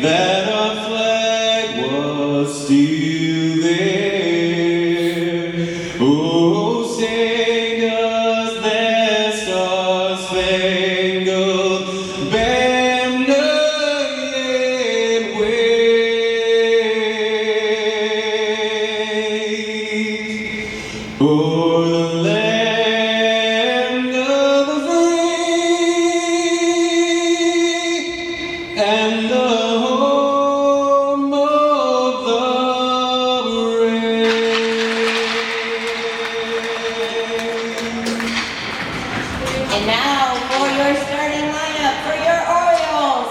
that our flag was still there. Oh, sing us that star-spangled banner yet waves o'er the land of the free and the home of the brave. And now for your starting lineup for your Orioles.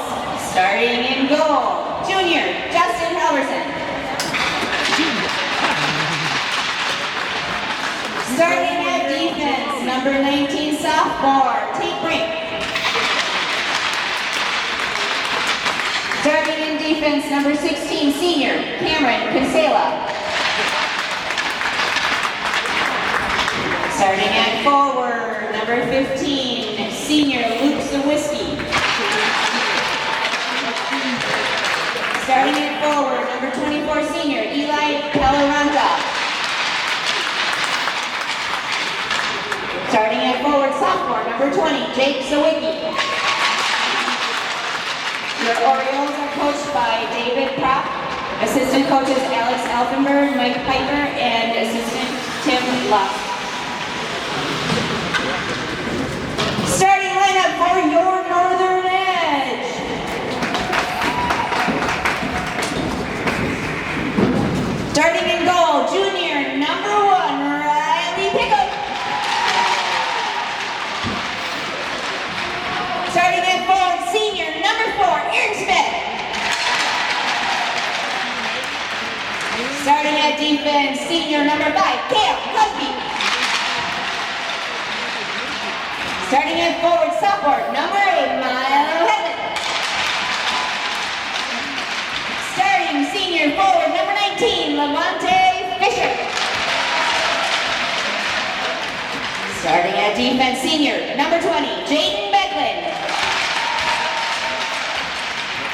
Starting in goal, junior Justin Halverson. Starting at defense, number 19 sophomore, Tate Brink. Starting in defense, number 16 senior, Cameron Kinsella. Starting at forward, number 15, senior Luke Zawiski. Starting at forward, number 24, senior Eli Pallaranta. Starting at forward, sophomore, number 20, Jake Zawicki. Your Orioles are coached by David Propp, assistant coaches Alex Elfenberg, Mike Piper, and assistant Tim Luck. Starting lineup for your Northern Edge. Starting in goal, junior number 1, Riley Pickup. Starting at forward, senior number 4, Aaron Smith. Starting at defense, senior number 5, Cale Cosby. Starting at forward, sophomore number 8, Milo Hedlund. Starting senior forward number 19, Levante Fisher. Starting at defense, senior number 20, Jaden Bedlin.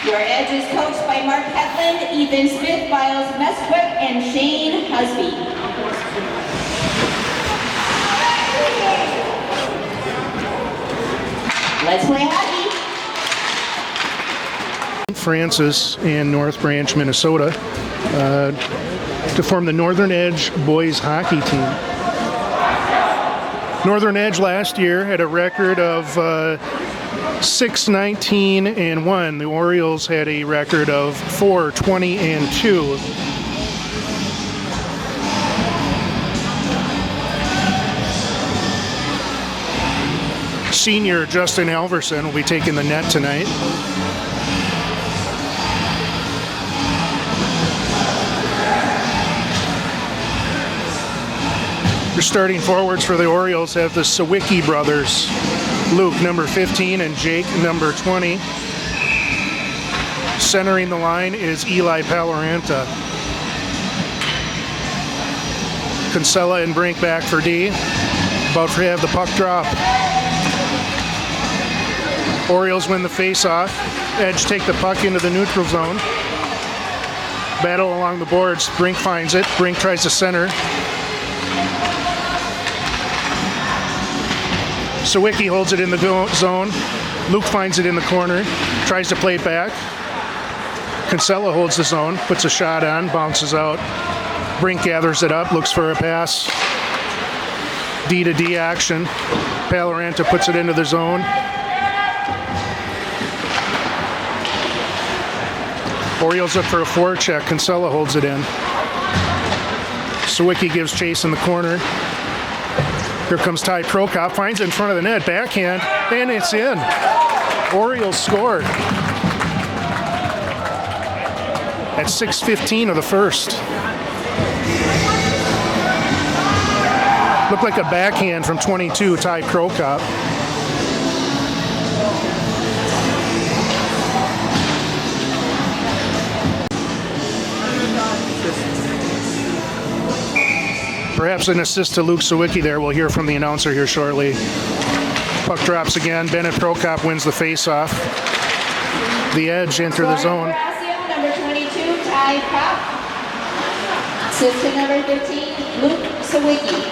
Your edge is coached by Mark Hetland, Ethan Smith, Miles Mestwick, and Shane Husby. Let's play hockey. Francis and North Branch, Minnesota, to form the Northern Edge boys hockey team. Northern Edge last year had a record of 6-19-1. The Orioles had a record of 4-20-2. Senior Justin Halverson will be taking the net tonight. Your starting forwards for the Orioles have the Sawicki brothers, Luke, number 15, and Jake, number 20. Centering the line is Eli Pallaranta. Kinsella and Brink back for D. About to have the puck drop. Orioles win the face-off. Edge take the puck into the neutral zone. Battle along the boards. Brink finds it. Brink tries to center. Sawicki holds it in the zone. Luke finds it in the corner. Tries to play it back. Kinsella holds the zone. Puts a shot on. Bounces out. Brink gathers it up. Looks for a pass. D to D action. Pallaranta puts it into the zone. Orioles look for a forecheck. Kinsella holds it in. Sawicki gives chase in the corner. Here comes Ty Prokop. Finds it in front of the net. Backhand. And it's in. Orioles scored. At 6:15 of the first. Looked like a backhand from 22, Ty Prokop. Perhaps an assist to Luke Sawicki there. We'll hear from the announcer here shortly. Puck drops again. Bennett Prokop wins the faceoff. The Edge enter the zone. Osseo number 22, Ty Prop. Assistant number 15, Luke Sawicki.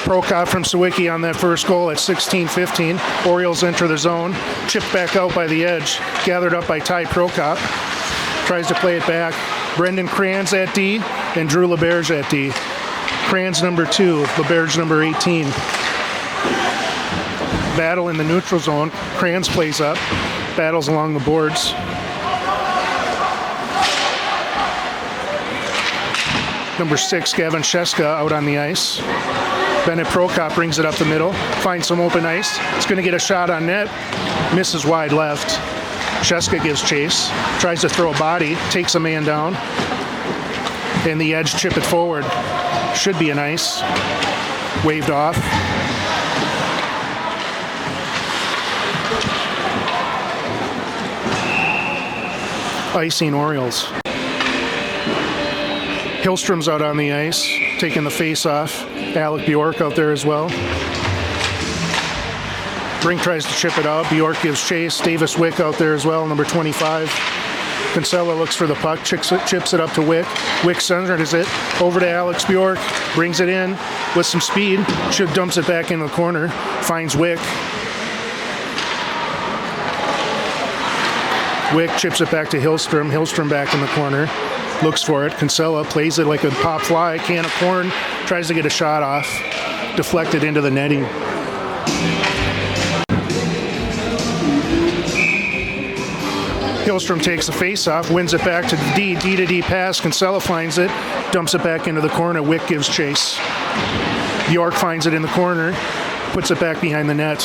Prokop from Sawicki on that first goal at 16-15. Orioles enter the zone. Chipped back out by the edge. Gathered up by Ty Prokop. Tries to play it back. Brendan Kranz at D and Drew LeBerge at D. Kranz number 2, LeBerge number 18. Battle in the neutral zone. Kranz plays up. Battles along the boards. Number 6, Gavin Sheska out on the ice. Bennett Prokop brings it up the middle, finds some open ice. It's going to get a shot on net, misses wide left. Sheska gives chase, tries to throw a body, takes a man down, and the edge chip it forward. Should be an ice. Waved off. Icing Orioles. Hillstrom's out on the ice, taking the face off. Alec Bjork out there as well. Brink tries to chip it out. Bjork gives chase. Davis Wick out there as well, number 25. Kinsella looks for the puck, chips it up to Wick. Wick centers it over to Alex Bjork, brings it in with some speed. Chip dumps it back in the corner, finds Wick. Wick chips it back to Hillstrom. Hillstrom back in the corner. Looks for it. Kinsella plays it like a pop fly, can of corn, tries to get a shot off, deflected into the netting. Hillstrom takes the face off, wins it back to D. D to D pass. Kinsella finds it, dumps it back into the corner. Wick gives chase. York finds it in the corner, puts it back behind the net.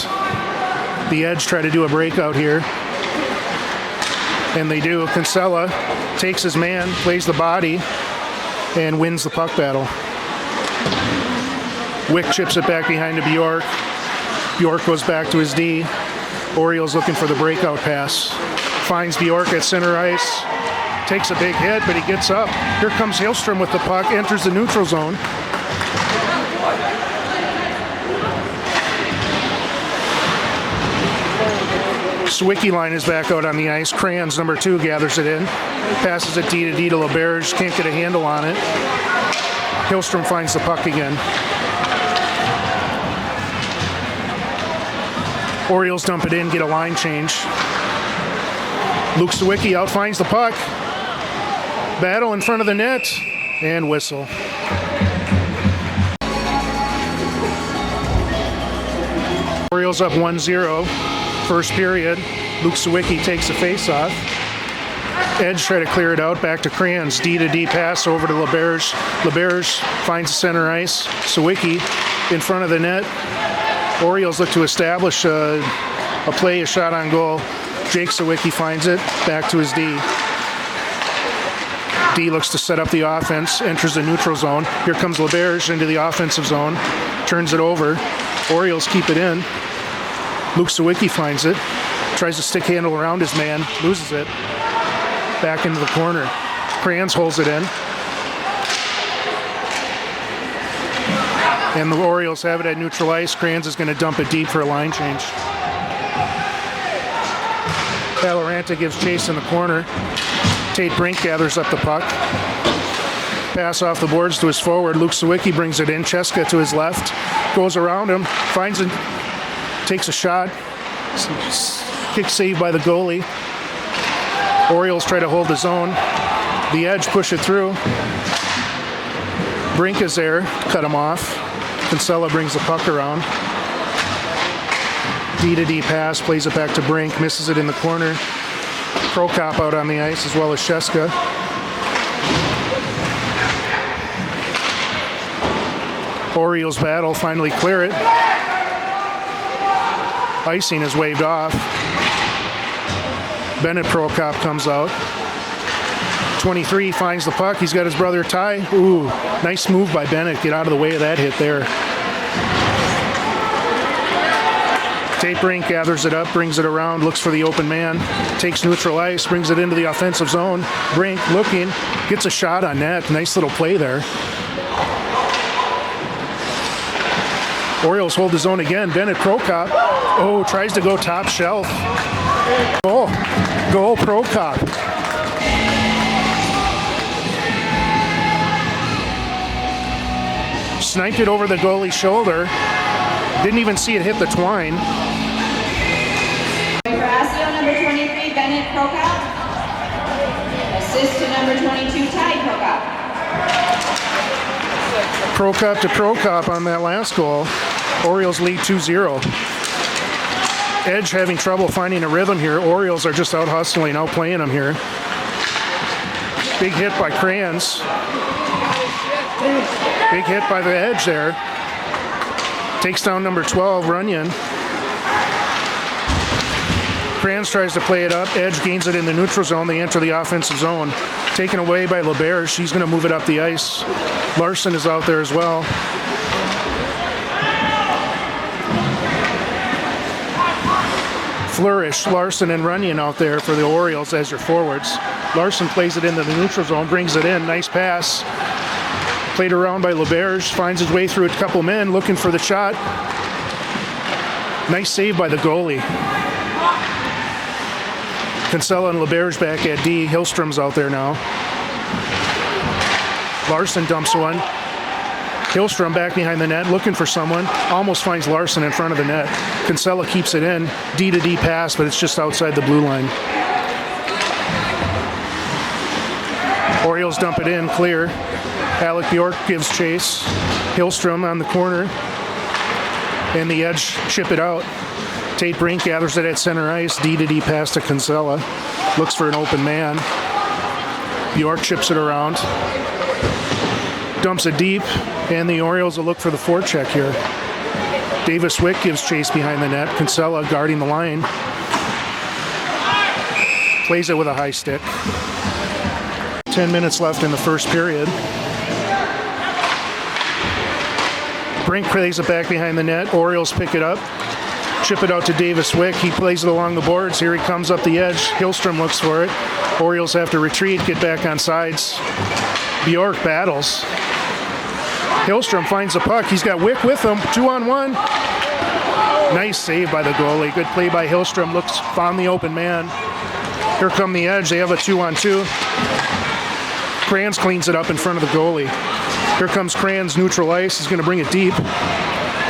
The Edge try to do a breakout here. And they do. Kinsella takes his man, plays the body, and wins the puck battle. Wick chips it back behind to Bjork. Bjork goes back to his D. Orioles looking for the breakout pass. Finds Bjork at center ice. Takes a big hit, but he gets up. Here comes Hillstrom with the puck, enters the neutral zone. Sawicki line is back out on the ice. Kranz, number 2, gathers it in. Passes it D to LeBerge. Can't get a handle on it. Hillstrom finds the puck again. Orioles dump it in, get a line change. Luke Sawicki out finds the puck. Battle in front of the net. And whistle. Orioles up 1-0. First period, Luke Sawicki takes the face-off. Edge try to clear it out, back to Kranz. D to D pass over to LeBerge. LeBerge finds the center ice. Sawicki in front of the net. Orioles look to establish a play, a shot on goal. Jake Sawicki finds it, back to his D. D looks to set up the offense, enters the neutral zone. Here comes LeBerge into the offensive zone, turns it over. Orioles keep it in. Luke Sawicki finds it, tries to stick handle around his man, loses it. Back into the corner. Kranz holds it in. And the Orioles have it at neutral ice. Kranz is going to dump it deep for a line change. Valoranta gives chase in the corner. Tate Brink gathers up the puck. Pass off the boards to his forward. Luke Sawicki brings it in. Cheska to his left. Goes around him. Finds it. Takes a shot. Kick saved by the goalie. Orioles try to hold the zone. The Edge push it through. Brink is there. Cut him off. Kinsella brings the puck around. D to D pass. Plays it back to Brink. Misses it in the corner. Prokop out on the ice as well as Sheska. Orioles battle. Finally clear it. Icing is waved off. Bennett Prokop comes out. 23 finds the puck. He's got his brother Ty. Ooh, nice move by Bennett. Get out of the way of that hit there. Tate Brink gathers it up, brings it around, looks for the open man. Takes neutral ice, brings it into the offensive zone. Brink looking, gets a shot on net. Nice little play there. Orioles hold the zone again. Bennett Prokop. Oh, tries to go top shelf. Oh, Goal Pro Cop. Sniped it over the goalie's shoulder. Didn't even see it hit the twine. For Osseo, number 23, Bennett Prokop. Assist to number 22, Ty Prokop. Prokop to Prokop on that last goal. Orioles lead 2-0. Edge having trouble finding a rhythm here. Orioles are just out hustling, outplaying them here. Big hit by Crayons. Big hit by the Edge there. Takes down number 12, Runyon. Crayons tries to play it up. Edge gains it in the neutral zone. They enter the offensive zone. Taken away by LeBear. She's going to move it up the ice. Larson is out there as well. Flourish, Larson, and Runyon out there for the Orioles as your forwards. Larson plays it into the neutral zone, brings it in. Nice pass. Played around by LeBerge, finds his way through a couple men, looking for the shot. Nice save by the goalie. Kinsella and LeBerge back at D. Hillstrom's out there now. Larson dumps one. Hillstrom back behind the net, looking for someone. Almost finds Larson in front of the net. Kinsella keeps it in. D to D pass, but it's just outside the blue line. Orioles dump it in, clear. Alec Bjork gives chase. Hillstrom on the corner. And the Edge chip it out. Tate Brink gathers it at center ice. D to D pass to Kinsella. Looks for an open man. Bjork chips it around. Dumps it deep. And the Orioles will look for the forecheck here. Davis Wick gives chase behind the net. Kinsella guarding the line. Plays it with a high stick. 10 minutes left in the first period. Brink plays it back behind the net. Orioles pick it up. Chip it out to Davis Wick. He plays it along the boards. Here he comes up the edge. Hillstrom looks for it. Orioles have to retreat, get back on sides. Bjork battles. Hillstrom finds the puck. He's got Wick with him. 2-on-1. Nice save by the goalie. Good play by Hillstrom. Looks, found the open man. Here come the Edge. They have a 2-on-2. Crayons cleans it up in front of the goalie. Here comes Crayons neutral ice. He's going to bring it deep.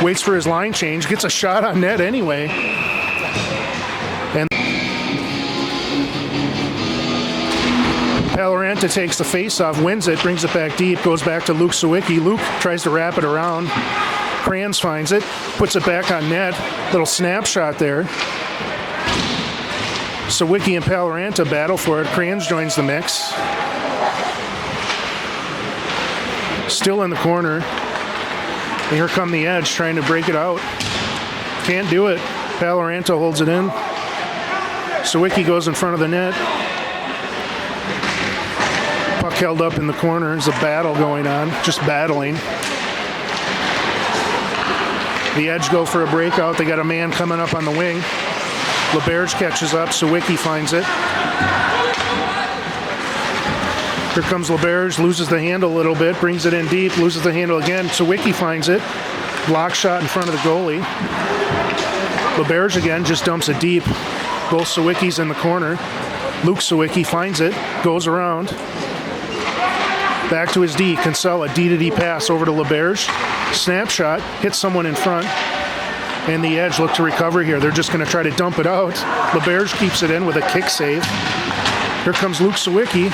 Waits for his line change. Gets a shot on net anyway. And Paloranta takes the face-off, wins it, brings it back deep, goes back to Luke Sawicki. Luke tries to wrap it around. Crayons finds it, puts it back on net. Little snapshot there. Sawicki and Paloranta battle for it. Crayons joins the mix. Still in the corner. And here come the Edge trying to break it out. Can't do it. Paloranta holds it in. Sawicki goes in front of the net. Puck held up in the corner. There's a battle going on. Just battling. The Edge go for a breakout. They got a man coming up on the wing. LeBerge catches up. Sawicki finds it. Here comes LeBerge, loses the handle a little bit, brings it in deep, loses the handle again. Sawicki finds it. Block shot in front of the goalie. LeBerge again just dumps it deep. Both Sawicki's in the corner. Luke Sawicki finds it, goes around. Back to his D. Kinsella, D to D pass over to LeBerge. Snapshot, hits someone in front. And the Edge look to recover here. They're just going to try to dump it out. LeBerge keeps it in with a kick save. Here comes Luke Sawicki.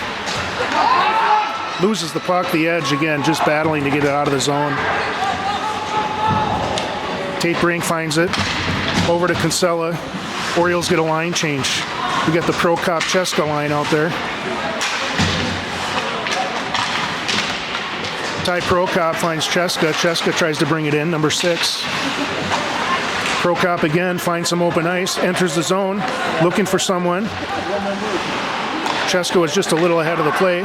Loses the puck. The Edge again just battling to get it out of the zone. Tate Brink finds it. Over to Kinsella. Orioles get a line change. We got the Prokop Cheska line out there. Ty Prokop finds Cheska. Cheska tries to bring it in, number 6. Prokop again finds some open ice, enters the zone, looking for someone. Cheska was just a little ahead of the play.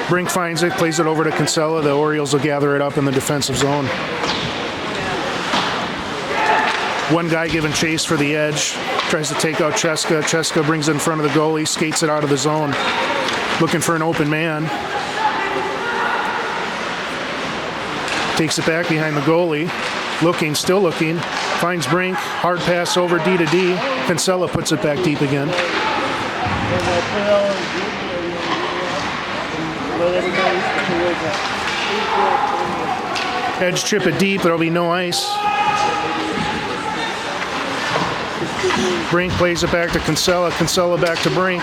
Brink finds it, plays it over to Kinsella. The Orioles will gather it up in the defensive zone. One guy giving chase for the Edge. Tries to take out Cheska. Cheska brings it in front of the goalie, skates it out of the zone. Looking for an open man. Takes it back behind the goalie. Looking, still looking. Finds Brink. Hard pass over D to D. Kinsella puts it back deep again. Edge chip it deep. There'll be no ice. Brink plays it back to Kinsella. Kinsella back to Brink.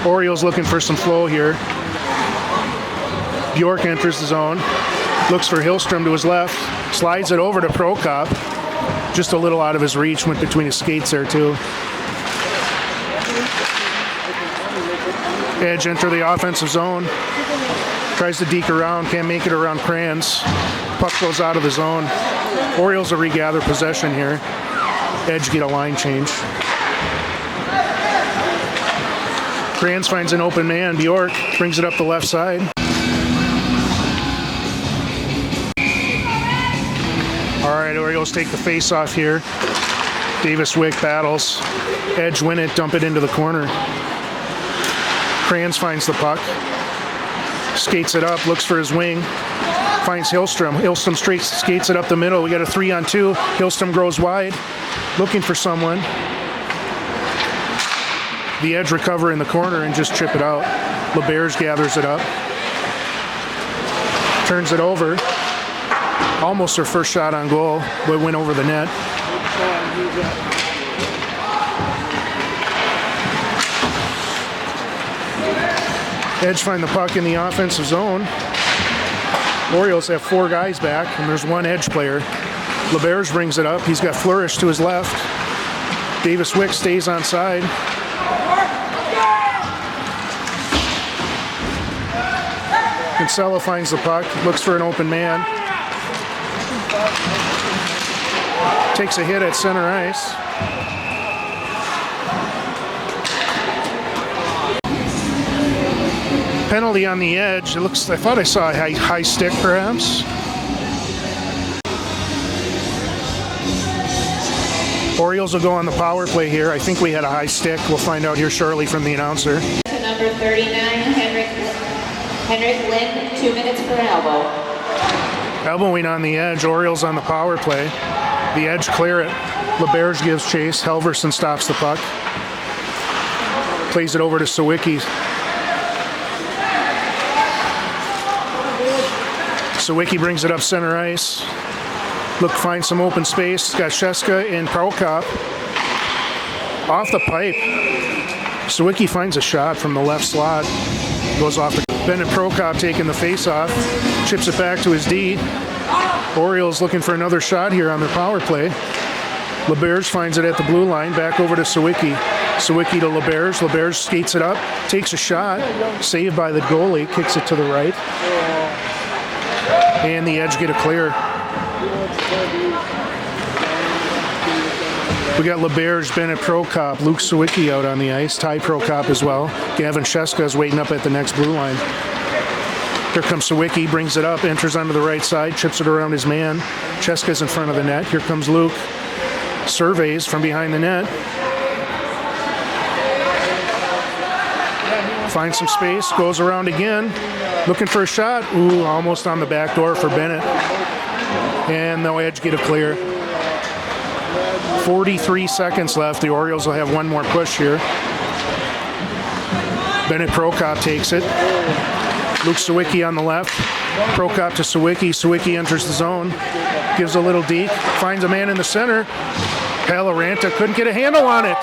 Orioles looking for some flow here. Bjork enters the zone. Looks for Hillstrom to his left. Slides it over to Prokop. Just a little out of his reach. Went between his skates there too. Edge enter the offensive zone. Tries to deke around. Can't make it around Kranz. Puck goes out of the zone. Orioles will regather possession here. Edge get a line change. Kranz finds an open man. Bjork brings it up the left side. All right, Orioles take the face off here. Davis Wick battles. Edge win it, dump it into the corner. Kranz finds the puck. Skates it up, looks for his wing. Finds Hillstrom. Hillstrom straight skates it up the middle. We got a 3-on-2. Hillstrom grows wide, looking for someone. The Edge recover in the corner and just chip it out. LeBears gathers it up. Turns it over. Almost their first shot on goal, but went over the net. Edge find the puck in the offensive zone. Orioles have 4 guys back, and there's 1 Edge player. LeBears brings it up. He's got Flourish to his left. Davis Wick stays on side. Kinsella finds the puck, looks for an open man. Takes a hit at center ice. Penalty on the Edge. It looks, I thought I saw a high stick perhaps. Orioles will go on the power play here. I think we had a high stick. We'll find out here shortly from the announcer. To number 39, Henrik Lind, 2 minutes per elbow. Elbowing on the Edge. Orioles on the power play. The Edge clear it. LeBears gives chase. Helverson stops the puck. Plays it over to Sawicki. Sawicki brings it up center ice. Look, finds some open space. Got Sheska and Prokop. Off the pipe. Sawicki finds a shot from the left slot. Goes off the... Bennett Prokop taking the face off. Chips it back to his D. Orioles looking for another shot here on their power play. LeBears finds it at the blue line. Back over to Sawicki. Sawicki to LeBears. LeBears skates it up. Takes a shot. Saved by the goalie. Kicks it to the right. And the Edge get a clear. We got LeBears, Bennett Prokop, Luke Sawicki out on the ice. Ty Prokop as well. Gavin Sheska is waiting up at the next blue line. Here comes Sawicki, brings it up, enters onto the right side, chips it around his man. Sheska's in front of the net. Here comes Luke. Surveys from behind the net. Finds some space, goes around again. Looking for a shot. Ooh, almost on the back door for Bennett. And the Edge get a clear. 43 seconds left. The Orioles will have one more push here. Bennett Prokop takes it. Luke Sawicki on the left. Prokop to Sawicki. Sawicki enters the zone. Gives a little deke. Finds a man in the center. Paloranta couldn't get a handle on it.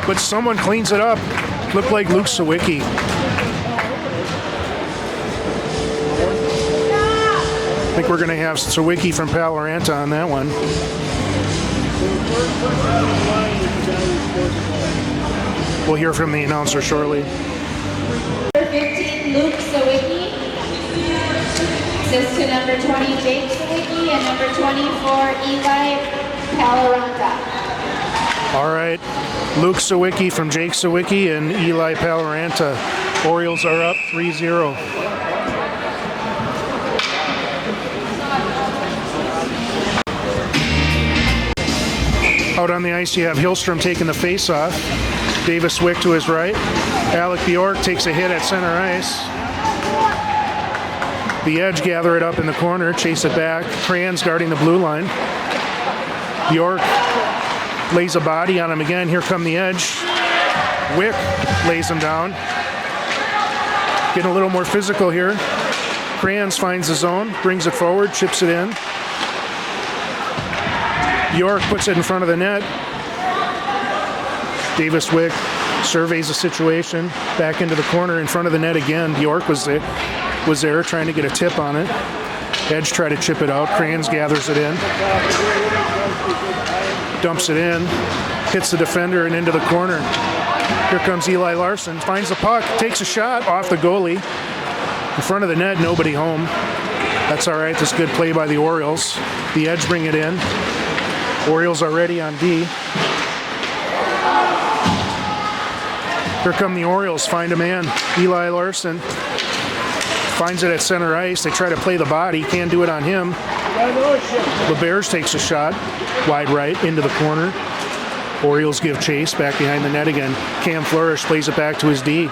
But someone cleans it up. Looked like Luke Sawicki. I think we're going to have Sawicki from Paloranta on that one. We'll hear from the announcer shortly. Number 15, Luke Sawicki. Assists to number 20, Jake Sawicki, and number 24, Eli Paloranta. All right, Luke Sawicki from Jake Sawicki and Eli Paloranta. Orioles are up 3-0. Out on the ice, you have Hillstrom taking the face-off. Davis Wick to his right. Alec Bjork takes a hit at center ice. The Edge gather it up in the corner, chase it back. Kranz guarding the blue line. Bjork lays a body on him again. Here come the Edge. Wick lays him down. Getting a little more physical here. Kranz finds the zone, brings it forward, chips it in. Bjork puts it in front of the net. Davis Wick surveys the situation, back into the corner in front of the net again. Bjork was there trying to get a tip on it. Edge tried to chip it out. Kranz gathers it in. Dumps it in. Hits the defender and into the corner. Here comes Eli Larson. Finds the puck. Takes a shot off the goalie. In front of the net, nobody home. That's all right. That's good play by the Orioles. The Edge bring it in. Orioles are ready on D. Here come the Orioles. Find a man. Eli Larson finds it at center ice. They try to play the body. Can't do it on him. LeBears takes a shot. Wide right into the corner. Orioles give chase back behind the net again. Cam Flourish plays it back to his D.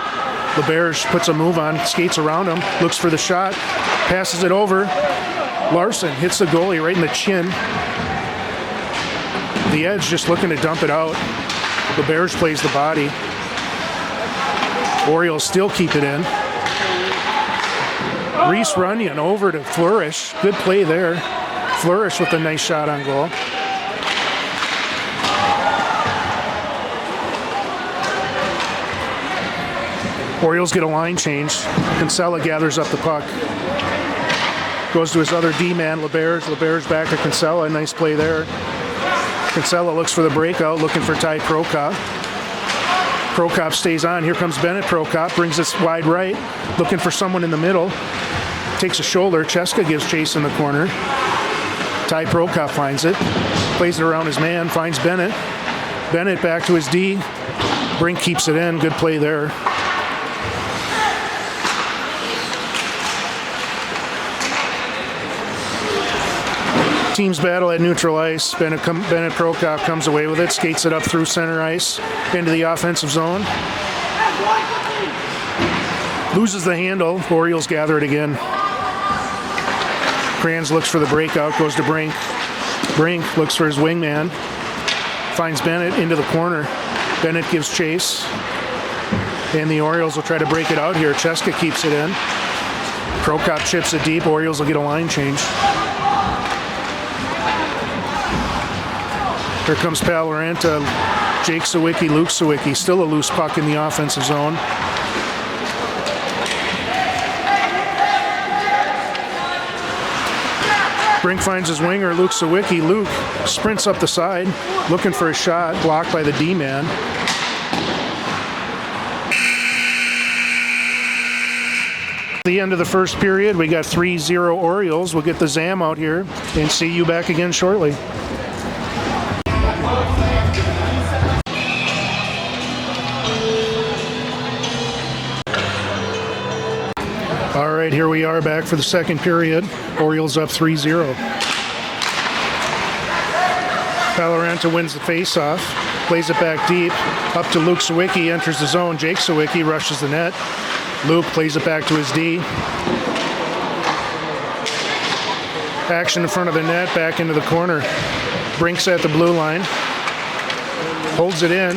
LeBears puts a move on, skates around him, looks for the shot, passes it over. Larson hits the goalie right in the chin. The Edge just looking to dump it out. LeBears plays the body. Orioles still keep it in. Reese Runyon over to Flourish. Good play there. Flourish with a nice shot on goal. Orioles get a line change. Kinsella gathers up the puck. Goes to his other D-man, LeBears. LeBears back to Kinsella. Nice play there. Kinsella looks for the breakout, looking for Ty Prokop. Prokop stays on. Here comes Bennett Prokop. Brings this wide right. Looking for someone in the middle. Takes a shoulder. Cheska gives chase in the corner. Ty Prokop finds it. Plays it around his man. Finds Bennett. Bennett back to his D. Brink keeps it in. Good play there. Teams battle at neutral ice. Bennett Prokop comes away with it, skates it up through center ice into the offensive zone. Loses the handle. Orioles gather it again. Kranz looks for the breakout, goes to Brink. Brink looks for his wingman. Finds Bennett into the corner. Bennett gives chase. And the Orioles will try to break it out here. Cheska keeps it in. Prokop chips it deep. Orioles will get a line change. Here comes Paloranta, Jake Sawicki, Luke Sawicki. Still a loose puck in the offensive zone. Brink finds his winger, Luke Sawicki. Luke sprints up the side, looking for a shot, blocked by the D-man. At the end of the first period, we got 3-0 Orioles. We'll get the ZAM out here and see you back again shortly. All right, here we are back for the second period. Orioles up 3-0. Paloranta wins the faceoff, plays it back deep, up to Luke Sawicki, enters the zone. Jake Sawicki rushes the net. Luke plays it back to his D. Action in front of the net, back into the corner. Brink's at the blue line. Holds it in.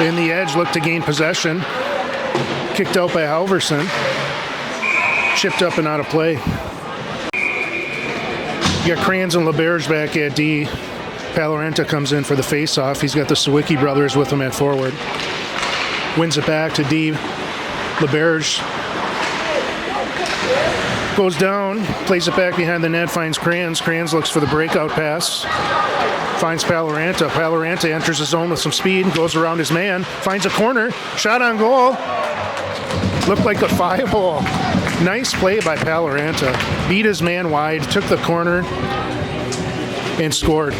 In the Edge, look to gain possession. Kicked out by Halverson. Chipped up and out of play. You got Kranz and LeBears back at D. Paloranta comes in for the face-off. He's got the Sawicki brothers with him at forward. Wins it back to D. LeBears goes down, plays it back behind the net, finds Kranz. Kranz looks for the breakout pass. Finds Paloranta. Paloranta enters the zone with some speed, goes around his man, finds a corner, shot on goal. Looked like a 5-hole. Nice play by Paloranta. Beat his man wide, took the corner, and scored.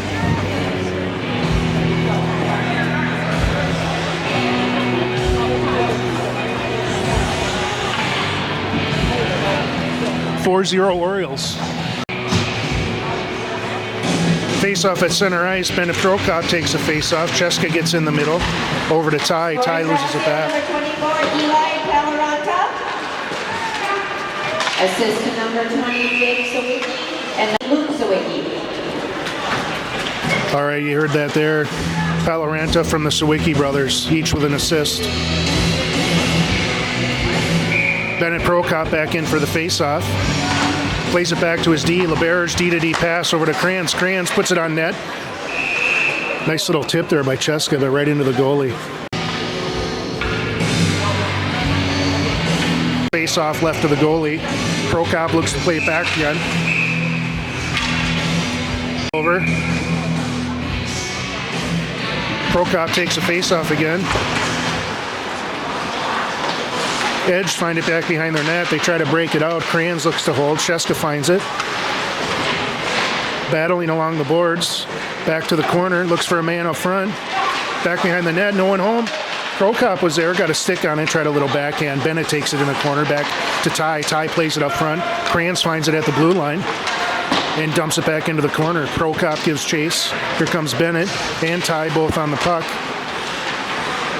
Four-0 Orioles. Face-off at center ice. Bennett Prokop takes a face-off. Cheska gets in the middle. Over to Ty. Ty loses it back. Number 24, Eli Palaranta. Assist to number 20, Jake Sawicki, and Luke Sawicki. All right, you heard that there. Palaranta from the Sawicki brothers, each with an assist. Bennett Prokop back in for the face-off. Plays it back to his D. LeBerge, D-to-D pass over to Kranz. Kranz puts it on net. Nice little tip there by Cheska, but right into the goalie. Face-off left to the goalie. Prokop looks to play it back again. Over. Prokop takes a face-off again. Edge find it back behind their net. They try to break it out. Kranz looks to hold. Cheska finds it. Battling along the boards. Back to the corner. Looks for a man up front. Back behind the net. No one home. Prokop was there. Got a stick on it. Tried a little backhand. Bennett takes it in the corner. Back to Ty. Ty plays it up front. Kranz finds it at the blue line and dumps it back into the corner. Prokop gives chase. Here comes Bennett and Ty both on the puck.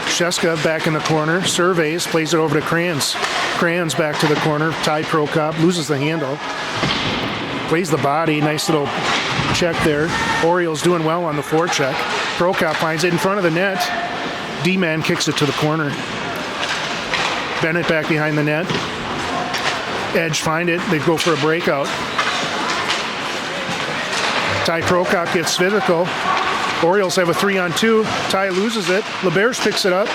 Cheska back in the corner, surveys, plays it over to Kranz. Kranz back to the corner, Ty Prokop, loses the handle. Plays the body, nice little check there. Orioles doing well on the forecheck. Prokop finds it in front of the net. D-man kicks it to the corner. Bennett back behind the net. Edge find it, they go for a breakout. Ty Prokop gets physical. Orioles have a 3-on-2. Ty loses it. LeBerge picks it up,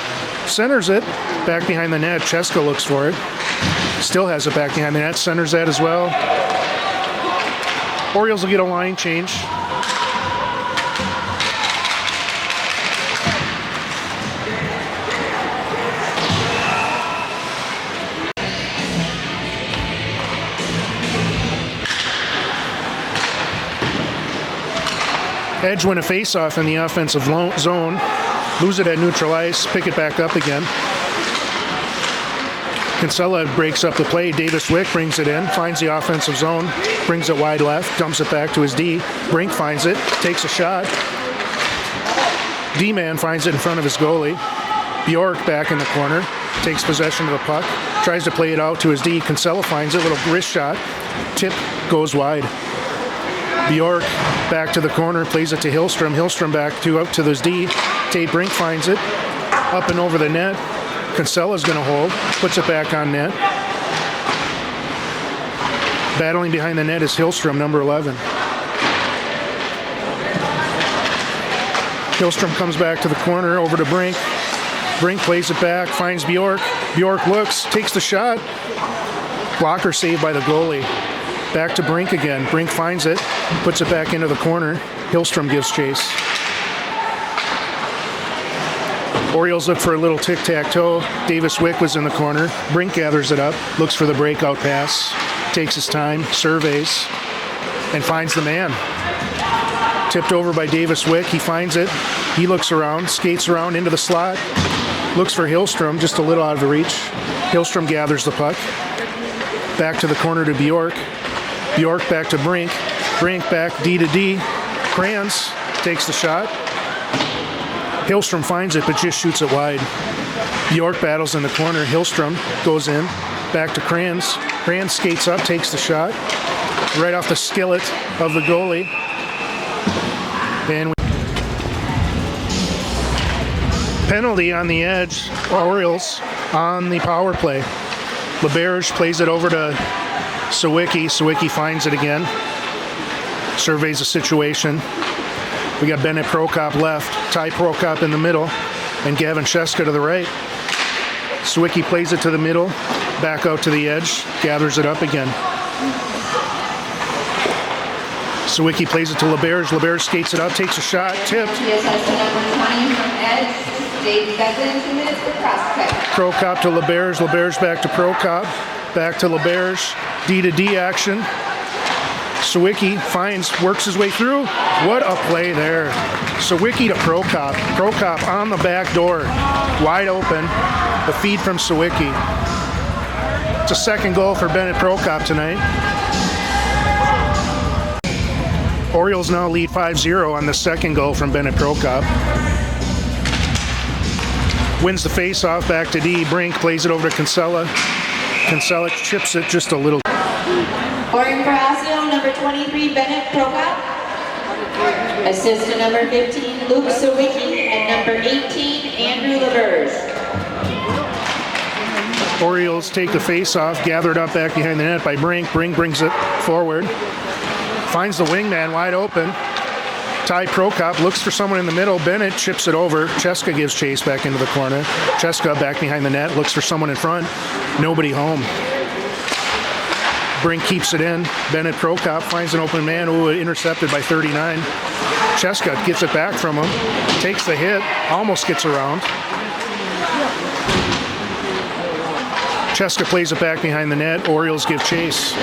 centers it, back behind the net. Cheska looks for it. Still has it back behind the net, centers that as well. Orioles will get a line change. Edge win a face-off in the offensive zone. Lose it at neutral ice. Pick it back up again. Kinsella breaks up the play. Davis Wick brings it in. Finds the offensive zone. Brings it wide left. Dumps it back to his D. Brink finds it. Takes a shot. D-man finds it in front of his goalie. Bjork back in the corner. Takes possession of the puck. Tries to play it out to his D. Kinsella finds it. Little wrist shot. Tip goes wide. Bjork back to the corner, plays it to Hillstrom. Hillstrom back up to his D. Tate Brink finds it, up and over the net. Kinsella's going to hold, puts it back on net. Battling behind the net is Hillstrom, number 11. Hillstrom comes back to the corner, over to Brink. Brink plays it back, finds Bjork. Bjork looks, takes the shot. Blocker saved by the goalie. Back to Brink again. Brink finds it, puts it back into the corner. Hillstrom gives chase. Orioles look for a little tic-tac-toe. Davis Wick was in the corner. Brink gathers it up, looks for the breakout pass, takes his time, surveys, and finds the man. Tipped over by Davis Wick. He finds it. He looks around, skates around into the slot, looks for Hillstrom, just a little out of the reach. Hillstrom gathers the puck. Back to the corner to Bjork. Bjork back to Brink. Brink back D to D. Kranz takes the shot. Hillstrom finds it, but just shoots it wide. Bjork battles in the corner. Hillstrom goes in. Back to Kranz. Kranz skates up, takes the shot. Right off the skillet of the goalie. And penalty on the Edge. Orioles on the power play. LeBerge plays it over to Sawicki. Sawicki finds it again. Surveys the situation. We got Bennett Prokop left, Ty Prokop in the middle, and Gavin Cheska to the right. Sawicki plays it to the middle, back out to the edge, gathers it up again. Sawicki plays it to LeBerge. LeBerge skates it up, takes a shot, tipped. TSS number 20 from Edge. Dave Beckman, 2 minutes for cross check. Prokop to LeBerge. LeBerge back to Prokop. Back to LeBerge. D to D action. Sawicki finds, works his way through. What a play there. Sawicki to Prokop. Prokop on the back door. Wide open. The feed from Sawicki. It's a second goal for Bennett Prokop tonight. Orioles now lead 5-0 on the second goal from Bennett Prokop. Wins the face-off, back to D. Brink plays it over to Kinsella. Kinsella chips it just a little. Scoring for Osseo, number 23, Bennett Prokop. Assistant number 15, Luke Sawicki, and number 18, Andrew LaBerge. Orioles take the face-off, gathered up back behind the net by Brink. Brink brings it forward. Finds the wingman wide open. Ty Prokop looks for someone in the middle. Bennett chips it over. Cheska gives chase back into the corner. Cheska back behind the net, looks for someone in front. Nobody home. Brink keeps it in. Bennett Prokop finds an open man. Ooh, intercepted by 39. Cheska gets it back from him. Takes the hit. Almost gets around. Cheska plays it back behind the net. Orioles give chase.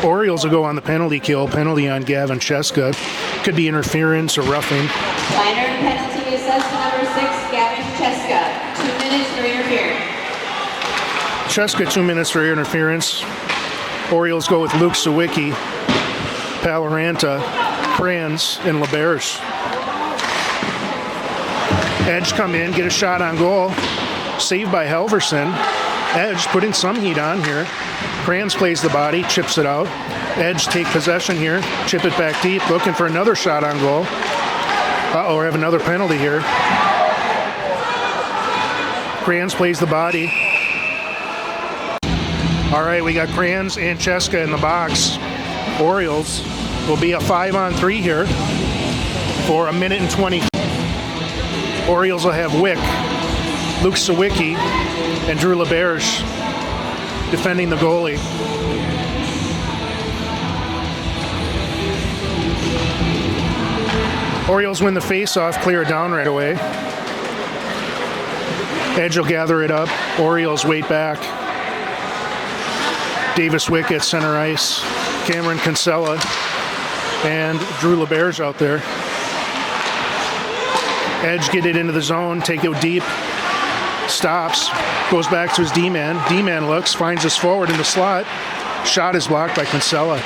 Orioles will go on the penalty kill. Penalty on Gavin Cheska. Could be interference or roughing. Minor penalty assessed to number 6, Gavin Cheska. 2 minutes for interference. Cheska 2 minutes for interference. Orioles go with Luke Sawicki, Paloranta, Franz, and LaBerge. Edge come in, get a shot on goal. Saved by Halverson. Edge putting some heat on here. Franz plays the body, chips it out. Edge take possession here, chip it back deep, looking for another shot on goal. Uh-oh, we have another penalty here. Franz plays the body. All right, we got Franz and Cheska in the box. Orioles will be a 5-on-3 here for 1 minute and 20. Orioles will have Wick, Luke Sawicki, and Drew LaBerge defending the goalie. Orioles win the face-off, clear it down right away. Edge will gather it up. Orioles wait back. Davis Wick at center ice. Cameron Kinsella and Drew LaBerge out there. Edge get it into the zone, take it deep. Stops, goes back to his D-man. D-man looks, finds us forward in the slot. Shot is blocked by Kinsella.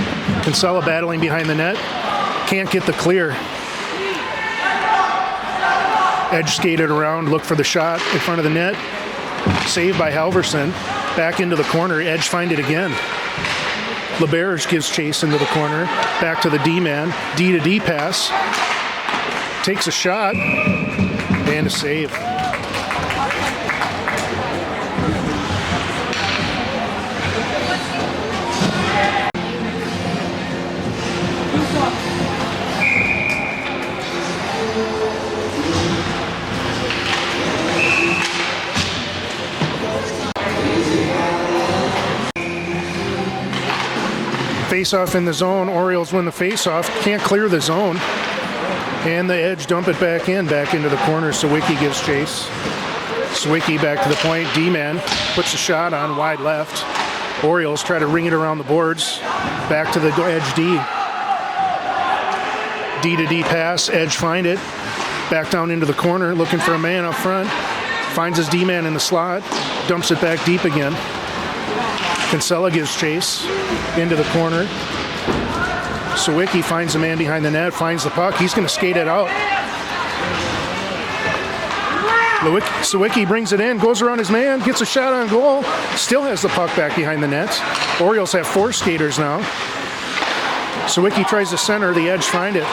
Kinsella battling behind the net. Can't get the clear. Edge skated around, looked for the shot in front of the net. Saved by Halverson. Back into the corner. Edge find it again. LaBerge gives chase into the corner. Back to the D-man. D to D pass. Takes a shot. And a save. Face-off in the zone. Orioles win the face-off. Can't clear the zone. And the Edge dump it back into the corner. Sawicki gives chase. Sawicki back to the point. D-man puts a shot on wide left. Orioles try to ring it around the boards. Back to the Edge D. D to D pass. Edge find it. Back down into the corner. Looking for a man up front. Finds his D-man in the slot. Dumps it back deep again. Kinsella gives chase into the corner. Sawicki finds the man behind the net, finds the puck. He's going to skate it out. Sawicki brings it in, goes around his man, gets a shot on goal. Still has the puck back behind the net. Orioles have 4 skaters now. Sawicki tries to center, the Edge find it.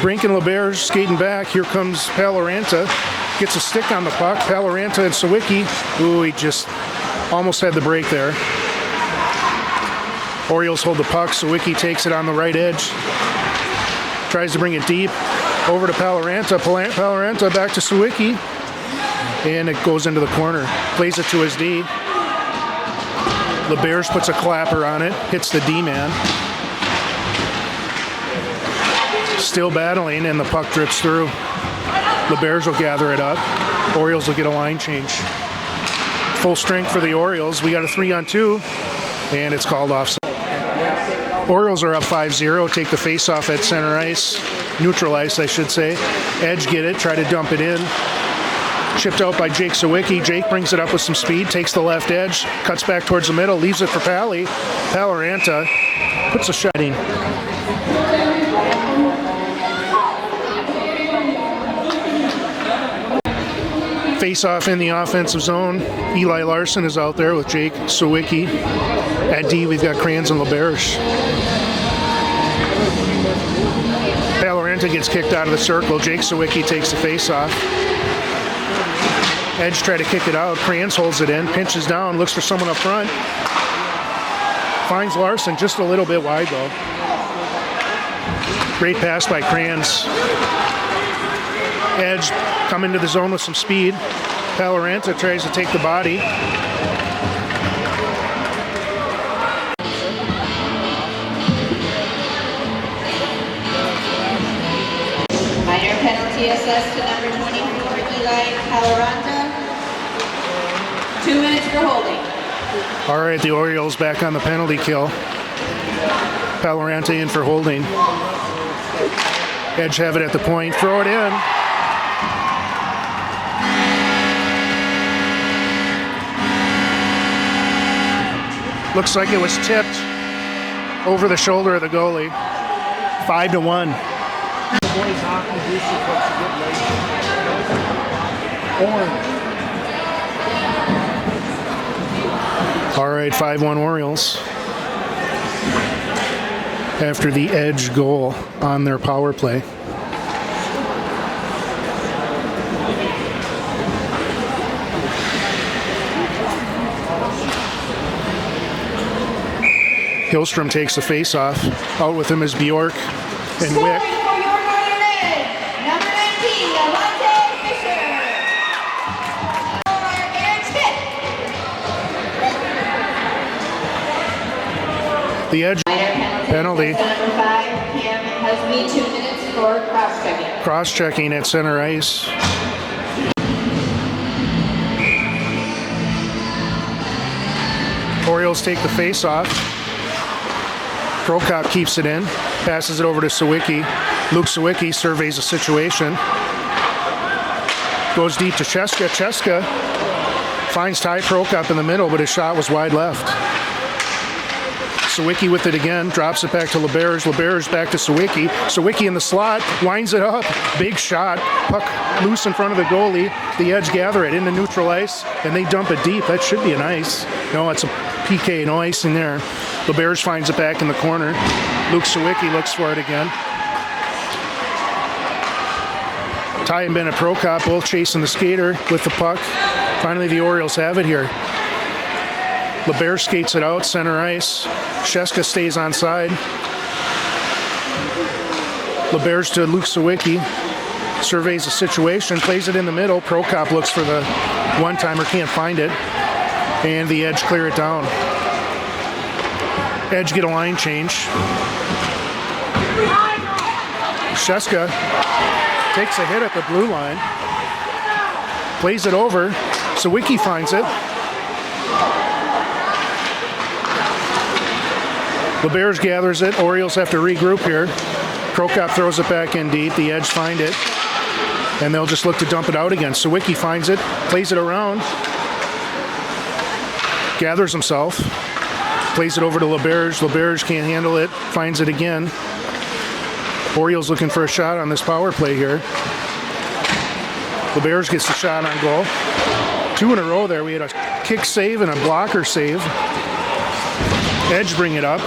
Brink and LaBerge skating back. Here comes Paloranta. Gets a stick on the puck. Paloranta and Sawicki. Ooh, he just almost had the break there. Orioles hold the puck. Sawicki takes it on the right edge. Tries to bring it deep. Over to Paloranta. Paloranta back to Sawicki. And it goes into the corner. Plays it to his D. LaBerge puts a clapper on it. Hits the D-man. Still battling, and the puck drips through. LaBerge will gather it up. Orioles will get a line change. Full strength for the Orioles. We got a 3-on-2, and it's called offside. Orioles are up 5-0. Take the face-off at center ice. Neutral ice, I should say. Edge get it. Try to dump it in. Chipped out by Jake Sawicki. Jake brings it up with some speed, takes the left edge, cuts back towards the middle, leaves it for Pally. Paloranta puts a shot in. Face off in the offensive zone. Eli Larson is out there with Jake Sawicki. At D, we've got Kranz and LaBerge. Paloranta gets kicked out of the circle. Jake Sawicki takes the face off. Edge try to kick it out. Kranz holds it in, pinches down, looks for someone up front. Finds Larson just a little bit wide though. Great pass by Kranz. Edge come into the zone with some speed. Paloranta tries to take the body. Minor penalty assessed to number 24, Eli Paloranta. 2 minutes for holding. All right, the Orioles back on the penalty kill. Paloranta in for holding. Edge have it at the point. Throw it in. Looks like it was tipped over the shoulder of the goalie. 5-1. All right, 5-1 Orioles. After the Edge goal on their power play. Hillstrom takes the face-off. Out with him is Bjork and Wick. The Edge penalty. Number 5, Cam Husby, 2 minutes for cross-checking. Cross-checking at center ice. Orioles take the face-off. Prokop keeps it in, passes it over to Sawicki. Luke Sawicki surveys the situation. Goes deep to Cheska. Cheska finds Ty Prokop in the middle, but his shot was wide left. Sawicki with it again, drops it back to LaBerge. LaBerge back to Sawicki. Sawicki in the slot, winds it up. Big shot, puck loose in front of the goalie. The Edge gather it into neutral ice, and they dump it deep. That should be an ice. No, it's a PK, no ice in there. LaBerge finds it back in the corner. Luke Sawicki looks for it again. Ty and Bennett Prokop both chasing the skater with the puck. Finally, the Orioles have it here. LaBerge skates it out, center ice. Sheska stays on side. LaBerge to Luke Sawicki. Surveys the situation, plays it in the middle. Prokop looks for the one-timer, can't find it. And the Edge clear it down. Edge get a line change. Sheska takes a hit at the blue line. Plays it over. Sawicki finds it. LaBerge gathers it. Orioles have to regroup here. Prokop throws it back in deep. The Edge find it. And they'll just look to dump it out again. Sawicki finds it. Plays it around. Gathers himself. Plays it over to LaBerge. LaBerge can't handle it. Finds it again. Orioles looking for a shot on this power play here. LaBerge gets the shot on goal. 2 in a row there. We had a kick save and a blocker save. Edge bring it up.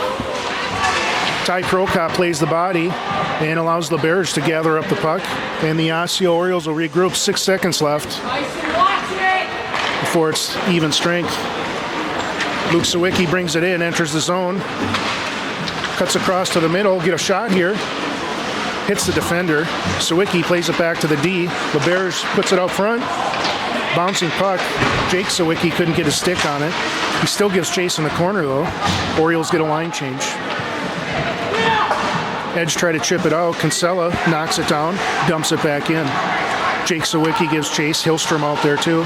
Ty Prokop plays the body and allows LaBerge to gather up the puck. And the Osseo Orioles will regroup. 6 seconds left before it's even strength. Luke Sawicki brings it in, enters the zone. Cuts across to the middle, get a shot here. Hits the defender. Sawicki plays it back to the D. LaBerge puts it out front. Bouncing puck. Jake Sawicki couldn't get his stick on it. He still gives chase in the corner though. Orioles get a line change. Edge try to chip it out. Kinsella knocks it down, dumps it back in. Jake Sawicki gives chase. Hillstrom out there too,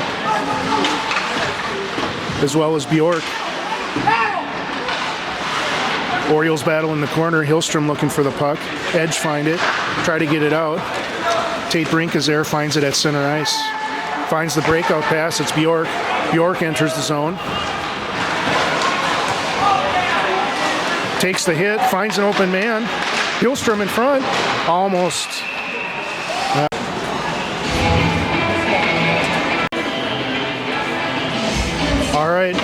as well as Bjork. Orioles battle in the corner. Hillstrom looking for the puck. Edge find it. Try to get it out. Tate Brink is there, finds it at center ice. finds the breakout pass. It's Bjork. Bjork enters the zone. Takes the hit, finds an open man. Hillstrom in front. Almost. All right,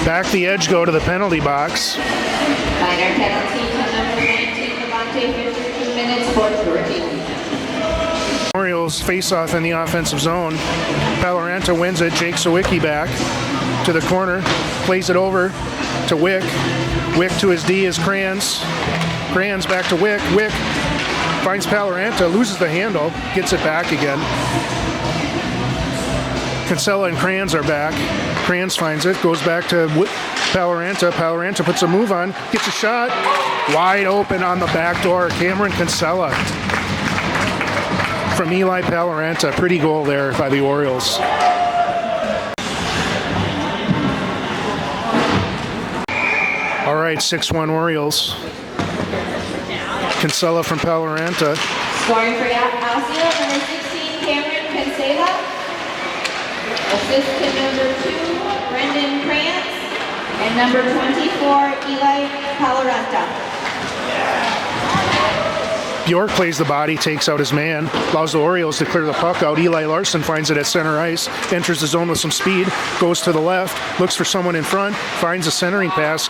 back the edge go to the penalty box. Minor penalty to number 19, Levante, 52 minutes, fourth rookie. Orioles face off in the offensive zone. Paloranta wins it. Jake Sawicki back to the corner, plays it over to Wick. Wick to his D is Kranz. Kranz back to Wick. Wick finds Paloranta, loses the handle, gets it back again. Kinsella and Kranz are back. Kranz finds it, goes back to Paloranta. Paloranta puts a move on, gets a shot. Wide open on the back door. Cameron Kinsella from Eli Paloranta. Pretty goal there by the Orioles. All right, 6-1 Orioles. Kinsella from Paloranta. Scoring for Osseo, number 16, Cameron Kinsella. Assist to number 2, Brendan Kranz. And number 24, Eli Paloranta. Bjork plays the body, takes out his man, allows the Orioles to clear the puck out. Eli Larson finds it at center ice, enters the zone with some speed, goes to the left, looks for someone in front, finds a centering pass,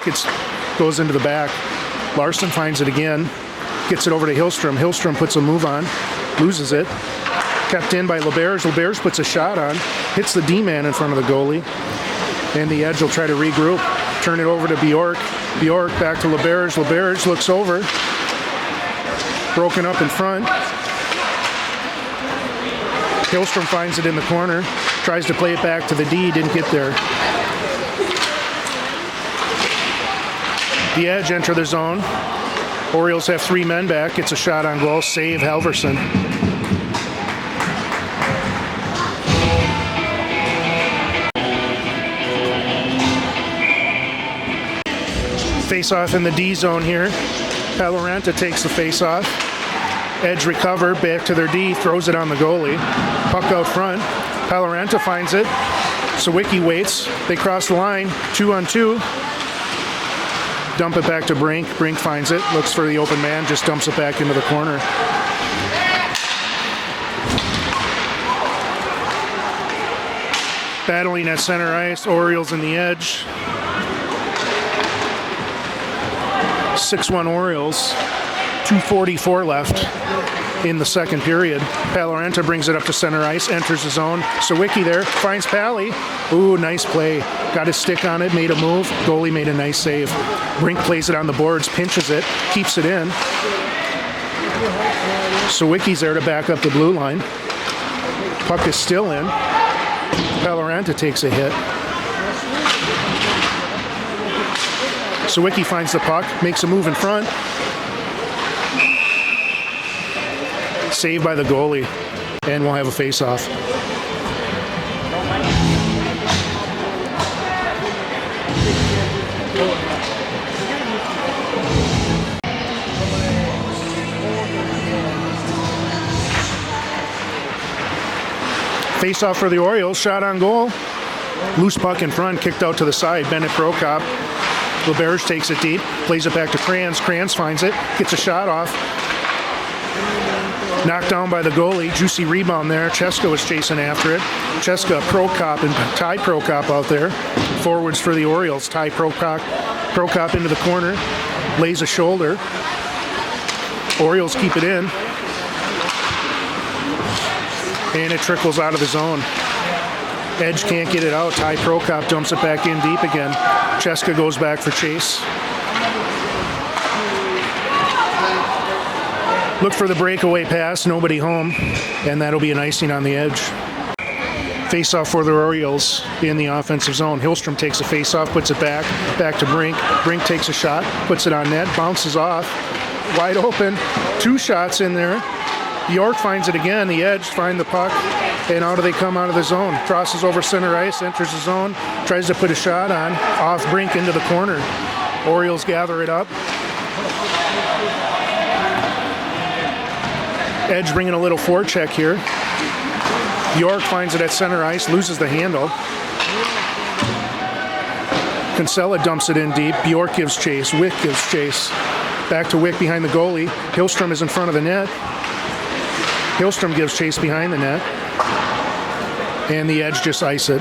goes into the back. Larson finds it again, gets it over to Hillstrom. Hillstrom puts a move on, loses it. Kept in by LeBears. LeBears puts a shot on, hits the D-man in front of the goalie. And the edge will try to regroup, turn it over to Bjork. Bjork back to LeBears. LeBears looks over. Broken up in front. Hillstrom finds it in the corner. Tries to play it back to the D. Didn't get there. The edge enter the zone. Orioles have 3 men back. Gets a shot on goal. Save Halverson. Face off in the D zone here. Paloranta takes the face off. Edge recover, back to their D, throws it on the goalie. Puck out front. Paloranta finds it. Sawicki waits. They cross the line, 2-on-2. Dump it back to Brink. Brink finds it, looks for the open man, just dumps it back into the corner. Battling at center ice, Orioles in the edge. 6-1 Orioles, 2:44 left in the second period. Paloranta brings it up to center ice, enters the zone. Sawicki there, finds Pally. Ooh, nice play. Got his stick on it, made a move. Goalie made a nice save. Brink plays it on the boards, pinches it, keeps it in. Sawicki's there to back up the blue line. Puck is still in. Paloranta takes a hit. Sawicki finds the puck, makes a move in front. Saved by the goalie, and we'll have a face-off. Face-off for the Orioles, shot on goal. Loose puck in front, kicked out to the side. Bennett Prokop. LeBears takes it deep, plays it back to Kranz. Kranz finds it, gets a shot off. Knocked down by the goalie. Juicy rebound there. Cheska was chasing after it. Cheska, Prokop, and Ty Prokop out there. Forwards for the Orioles. Ty Prokop into the corner. Lays a shoulder. Orioles keep it in. And it trickles out of the zone. Edge can't get it out. Ty Prokop dumps it back in deep again. Cheska goes back for chase. Look for the breakaway pass, nobody home, and that'll be an icing on the edge. Face-off for the Orioles in the offensive zone. Hillstrom takes a face-off, puts it back to Brink. Brink takes a shot, puts it on net, bounces off, wide open, 2 shots in there. York finds it again, the edge, find the puck, and out they come out of the zone. Crosses over center ice, enters the zone, tries to put a shot on, off Brink into the corner. Orioles gather it up. Edge bringing a little forecheck here. Bjork finds it at center ice, loses the handle. Kinsella dumps it in deep. Bjork gives chase. Wick gives chase. Back to Wick behind the goalie. Hillstrom is in front of the net. Hillstrom gives chase behind the net. And the Edge just ice it.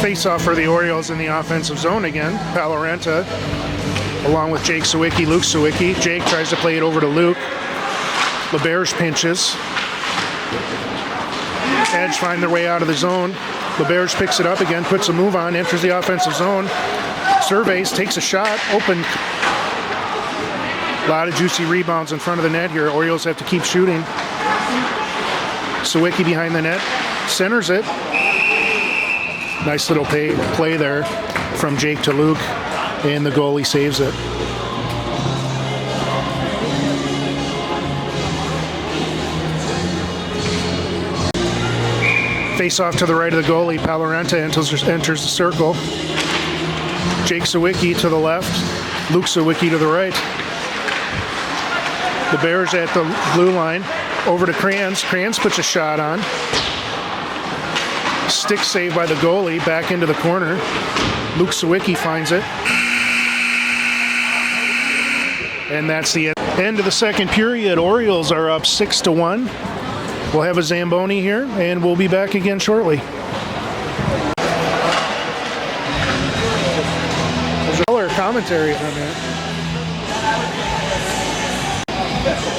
Face-off for the Orioles in the offensive zone again. Palorenta, along with Jake Sawicki, Luke Sawicki. Jake tries to play it over to Luke. LeBerge pinches. Edge find their way out of the zone. LeBerge picks it up again, puts a move on, enters the offensive zone. Surveys, takes a shot, open. A lot of juicy rebounds in front of the net here. Orioles have to keep shooting. Sawicki behind the net, centers it. Nice little play there from Jake to Luke, and the goalie saves it. Face off to the right of the goalie. Palorenta enters the circle. Jake Sawicki to the left. Luke Sawicki to the right. The Bears at the blue line. Over to Kranz. Kranz puts a shot on. Stick save by the goalie, back into the corner. Luke Sawicki finds it. And that's the end of the second period. Orioles are up 6-1. We'll have a Zamboni here, and we'll be back again shortly. There's color commentary from here.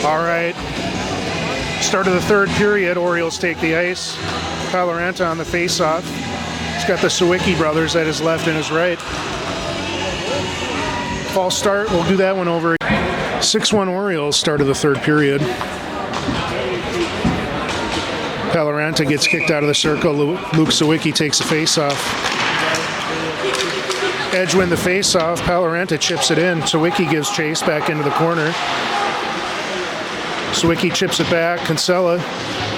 All right. Start of the third period. Orioles take the ice. Palorenta on the face-off. He's got the Sawicki brothers at his left and his right. False start. We'll do that one over. 6-1 Orioles, start of the third period. Palorenta gets kicked out of the circle. Luke Sawicki takes the face-off. Edge win the face-off. Palorenta chips it in. Sawicki gives chase back into the corner. Sawicki chips it back. Kinsella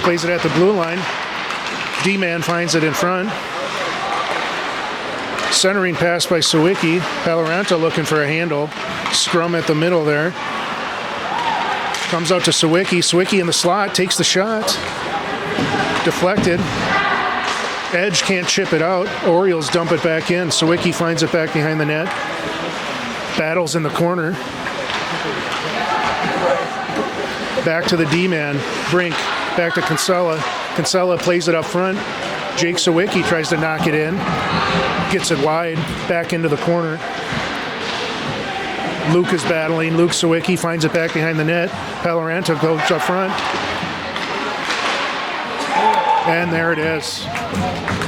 plays it at the blue line. D-man finds it in front. Centering pass by Sawicki. Palorenta looking for a handle. Scrum at the middle there. Comes out to Sawicki. Sawicki in the slot, takes the shot. Deflected. Edge can't chip it out. Orioles dump it back in. Sawicki finds it back behind the net. Battles in the corner. Back to the D-man. Brink. Back to Kinsella. Kinsella plays it up front. Jake Sawicki tries to knock it in. Gets it wide. Back into the corner. Luke is battling. Luke Sawicki finds it back behind the net. Palorenta goes up front. And there it is.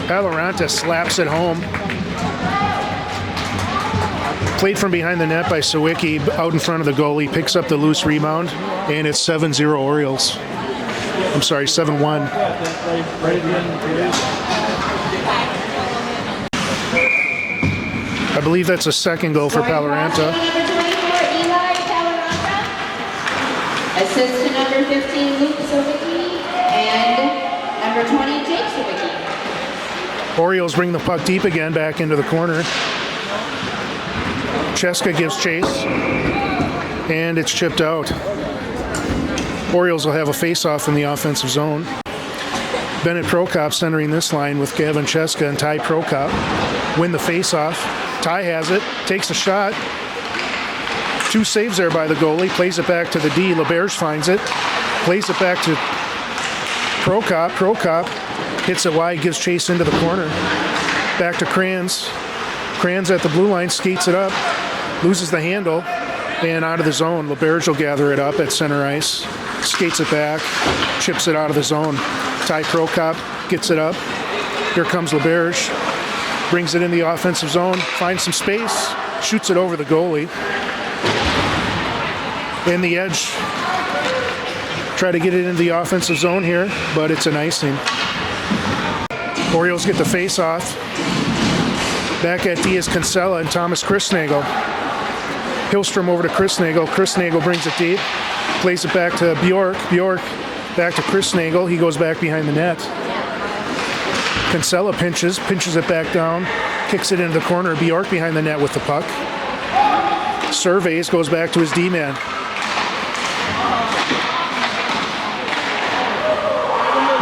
Palorenta slaps it home. Played from behind the net by Sawicki, out in front of the goalie, picks up the loose rebound, and it's 7-0 Orioles. I'm sorry, 7-1. I believe that's a second goal for Palorenta. Assist to number 15, Luke Sawicki, and number 20, Jake Sawicki. Orioles bring the puck deep again, back into the corner. Cheska gives chase, and it's chipped out. Orioles will have a face-off in the offensive zone. Bennett Prokop centering this line with Gavin Cheska and Ty Prokop. Win the face-off. Ty has it, takes a shot. Two saves there by the goalie, plays it back to the D. LeBerge finds it, plays it back to Prokop. Prokop hits it wide, gives chase into the corner. Back to Kranz. Kranz at the blue line, skates it up, loses the handle, and out of the zone. LeBerge will gather it up at center ice, skates it back, chips it out of the zone. Ty Prokop gets it up. Here comes LeBerge, brings it in the offensive zone, finds some space, shoots it over the goalie. And the Edge try to get it into the offensive zone here, but it's an icing. Orioles get the face-off. Back at D is Kinsella and Thomas Christnagel. Hillstrom over to Christnagel. Christnagel brings it deep, plays it back to Bjork. Bjork Back to Chris Nagel. He goes back behind the net. Kinsella pinches it back down, kicks it into the corner. Bjork behind the net with the puck. Surveys, goes back to his D-man.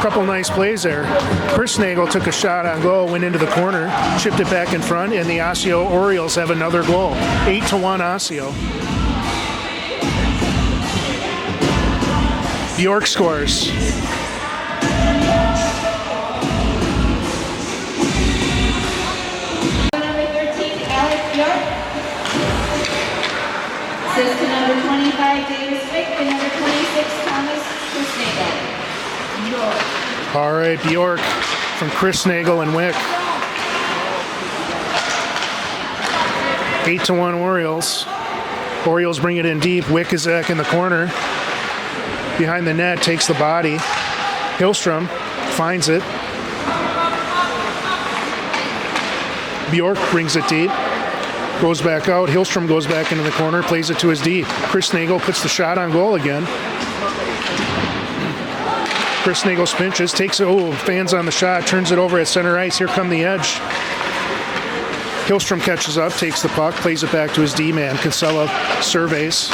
Couple nice plays there. Chris Nagel took a shot on goal, went into the corner, chipped it back in front, and the Osseo Orioles have another goal. 8-1 Osseo. Bjork scores. Assist to number 25, Davis Fick, and number 26, Thomas Chrisnagel. All right, Bjork from Chris Nagel and Wick. 8-1 Orioles. Orioles bring it in deep. Wick is back in the corner. Behind the net, takes the body. Hillstrom finds it. Bjork brings it deep. Goes back out. Hillstrom goes back into the corner, plays it to his D. Chris Nagel puts the shot on goal again. Chris Nagel pinches, takes it, fans on the shot, turns it over at center ice. Here come the Edge. Hillstrom catches up, takes the puck, plays it back to his D-man. Kinsella surveys,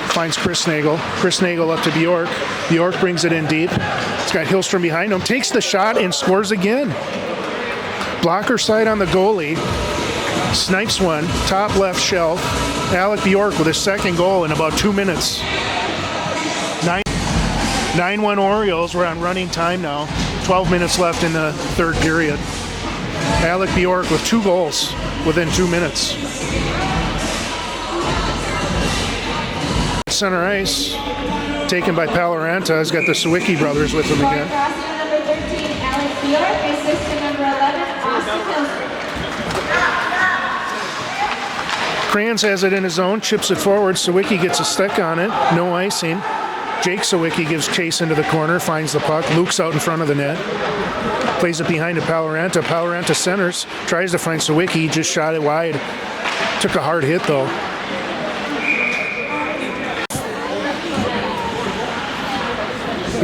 finds Chris Nagel. Chris Nagel up to Bjork. Bjork brings it in deep. He's got Hillstrom behind him, takes the shot and scores again. Blocker side on the goalie. Snipes one, top left shelf. Alec Bjork with his second goal in about 2 minutes. 9-1 Orioles. We're on running time now. 12 minutes left in the third period. Alec Bjork with 2 goals within 2 minutes. Center ice, taken by Paloranta. He's got the Sawicki brothers with him again. Crossing number 13, Alec Bjork, assist to number 11, Austin Hillstrom. Kranz has it in his zone, chips it forward. Sawicki gets a stick on it, no icing. Jake Sawicki gives chase into the corner, finds the puck. Luke's out in front of the net. Plays it behind to Paloranta. Paloranta centers, tries to find Sawicki, just shot it wide. Took a hard hit though.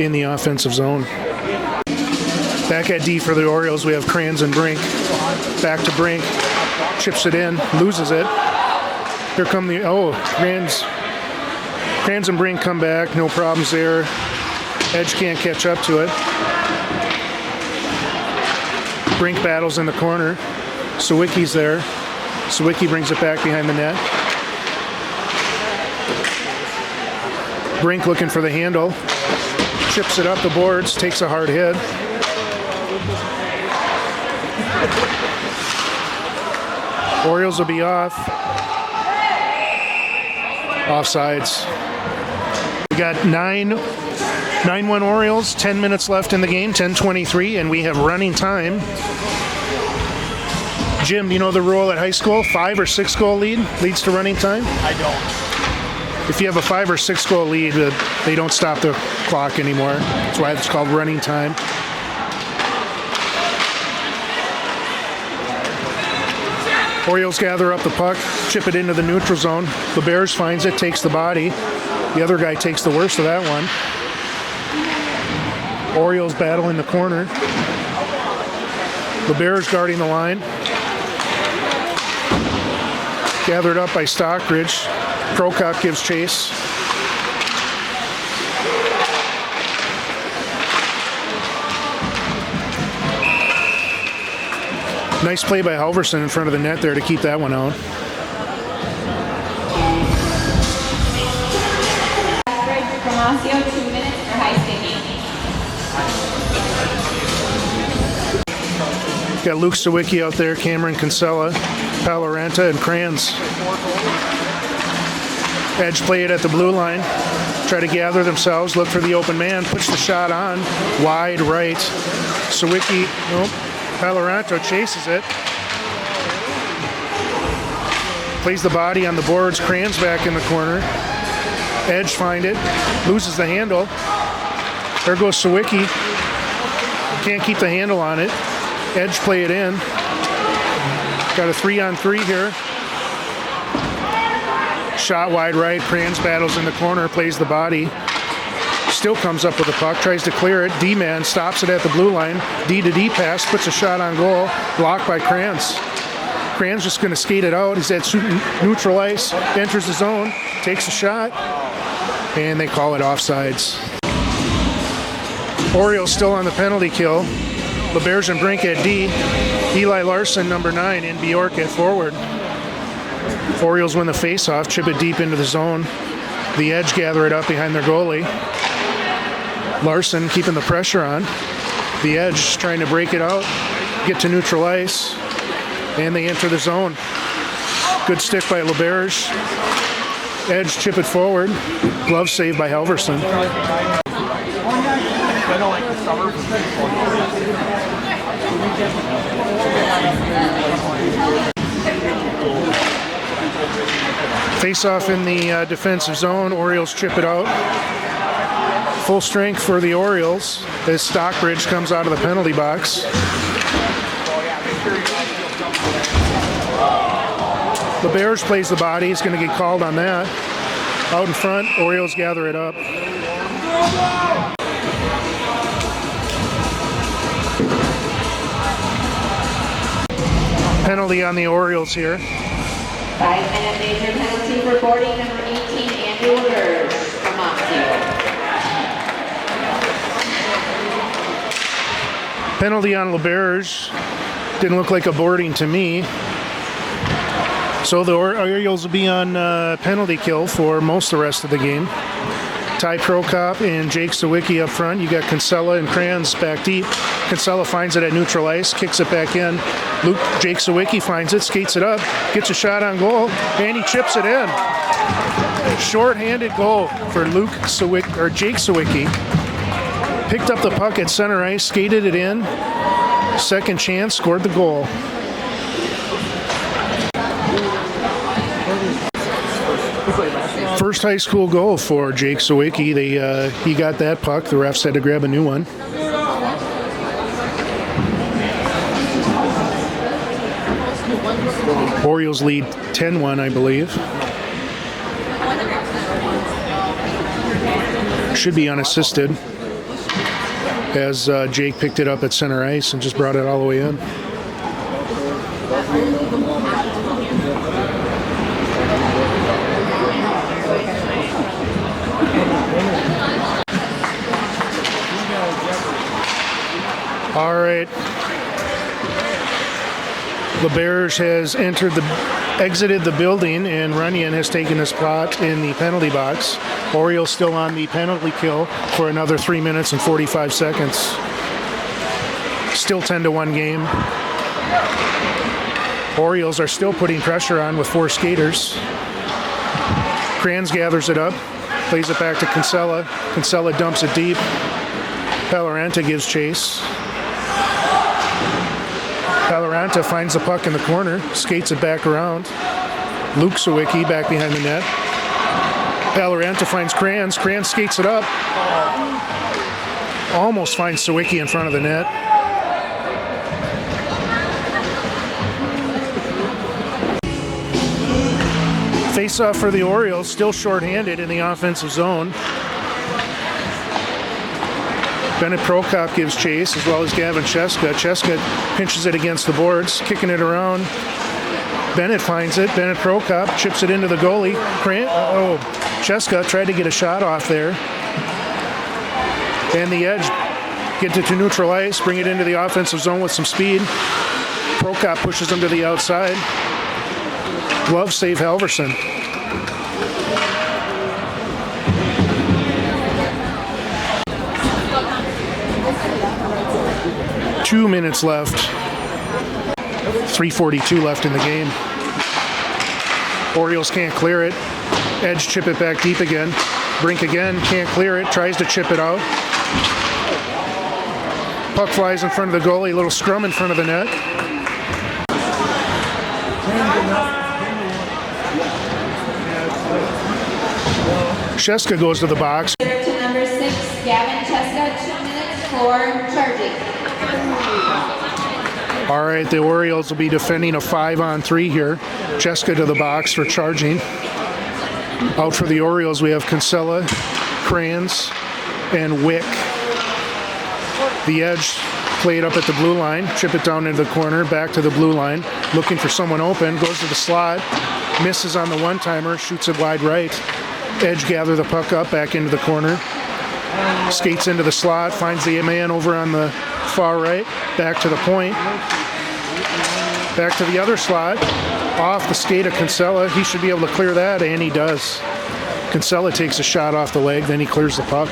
In the offensive zone. Back at D for the Orioles, we have Kranz and Brink. Back to Brink, chips it in, loses it. Here come the, Kranz and Brink come back, no problems there. Edge can't catch up to it. Brink battles in the corner. Sawicki's there. Sawicki brings it back behind the net. Brink looking for the handle. Chips it up the boards, takes a hard hit. Orioles will be off. Offsides. We got 9-1 Orioles, 10 minutes left in the game, 10:23, and we have running time. Jim, you know the rule at high school? 5 or 6 goal lead leads to running time? I don't. If you have a 5 or 6 goal lead, they don't stop the clock anymore. That's why it's called running time. Orioles gather up the puck, chip it into the neutral zone. The Bears finds it, takes the body. The other guy takes the worst of that one. Orioles battle in the corner. The Bears guarding the line. Gathered up by Stockbridge. Prokop gives chase. Nice play by Halverson in front of the net there to keep that one out. Break from Osseo, 2 minutes for high sticking. Got Luke Sawicki out there, Cameron Kinsella, Paloranta, and Kranz. Edge play it at the blue line. Try to gather themselves, look for the open man, puts the shot on, wide right. Sawicki, nope. Paloranta chases it. Plays the body on the boards. Kranz back in the corner. Edge find it. Loses the handle. There goes Sawicki. Can't keep the handle on it. Edge play it in. Got a 3-on-3 here. Shot wide right. Kranz battles in the corner. Plays the body. still comes up with the puck, tries to clear it. D-man stops it at the blue line. D to D pass, puts a shot on goal. Blocked by Kranz. Kranz just going to skate it out. He's at neutral ice, enters the zone, takes a shot, and they call it offsides. Orioles still on the penalty kill. LeBerge and Brink at D. Eli Larson, number 9, and Bjork at forward. Orioles win the faceoff, chip it deep into the zone. The Edge gather it up behind their goalie. Larson keeping the pressure on. The Edge trying to break it out, get to neutral ice, and they enter the zone. Good stick by LeBerge. Edge chip it forward. Glove save by Halverson. Face off in the defensive zone. Orioles chip it out. Full strength for the Orioles as Stockbridge comes out of the penalty box. LeBerge plays the body. He's going to get called on that. Out in front, Orioles gather it up. Penalty on the Orioles here. 5-minute major penalty for boarding number 18, Andrew LeBerge from Osseo. Penalty on LeBerge. Didn't look like a boarding to me. So the Orioles will be on penalty kill for most of the rest of the game. Ty Prokop and Jake Sawicki up front. You got Kinsella and Kranz back deep. Kinsella finds it at neutral ice, kicks it back in. Jake Sawicki finds it, skates it up, gets a shot on goal, and he chips it in. Short-handed goal for Jake Sawicki. Picked up the puck at center ice, skated it in. Second chance, scored the goal. First high school goal for Jake Sawicki. He got that puck. The refs had to grab a new one. Orioles lead 10-1, I believe. Should be unassisted as Jake picked it up at center ice and just brought it all the way in. All right. LeBerge has exited the building, and Runyon has taken his spot in the penalty box. Orioles still on the penalty kill for another 3 minutes and 45 seconds. Still 10-1 game. Orioles are still putting pressure on with 4 skaters. Kranz gathers it up, plays it back to Kinsella. Kinsella dumps it deep. Paloranta gives chase. Paloranta finds the puck in the corner, skates it back around. Luke Sawicki back behind the net. Paloranta finds Kranz. Kranz skates it up. Almost finds Sawicki in front of the net. Face-off for the Orioles, still shorthanded in the offensive zone. Bennett Prokop gives chase, as well as Gavin Cheska. Cheska pinches it against the boards, kicking it around. Bennett finds it. Bennett Prokop chips it into the goalie. Cheska tried to get a shot off there. And the Edge get it to neutral ice, bring it into the offensive zone with some speed. Prokop pushes him to the outside. Glove save Halverson. 2 minutes left. 3:42 left in the game. Orioles can't clear it. Edge chip it back deep again. Brink again, can't clear it, tries to chip it out. Puck flies in front of the goalie, a little scrum in front of the net. Cheska goes to the box. To number 6, Gavin Cheska, 2 minutes for charging. All right, the Orioles will be defending a 5-on-3 here. Cheska to the box for charging. Out for the Orioles, we have Kinsella, Kranz, and Wick. The edge played up at the blue line, chip it down into the corner, back to the blue line, looking for someone open, goes to the slot, misses on the one-timer, shoots it wide right. Edge gather the puck up, back into the corner, skates into the slot, finds the man over on the far right, back to the point, back to the other slot, off the skate of Kinsella. He should be able to clear that, and he does. Kinsella takes a shot off the leg, then he clears the puck.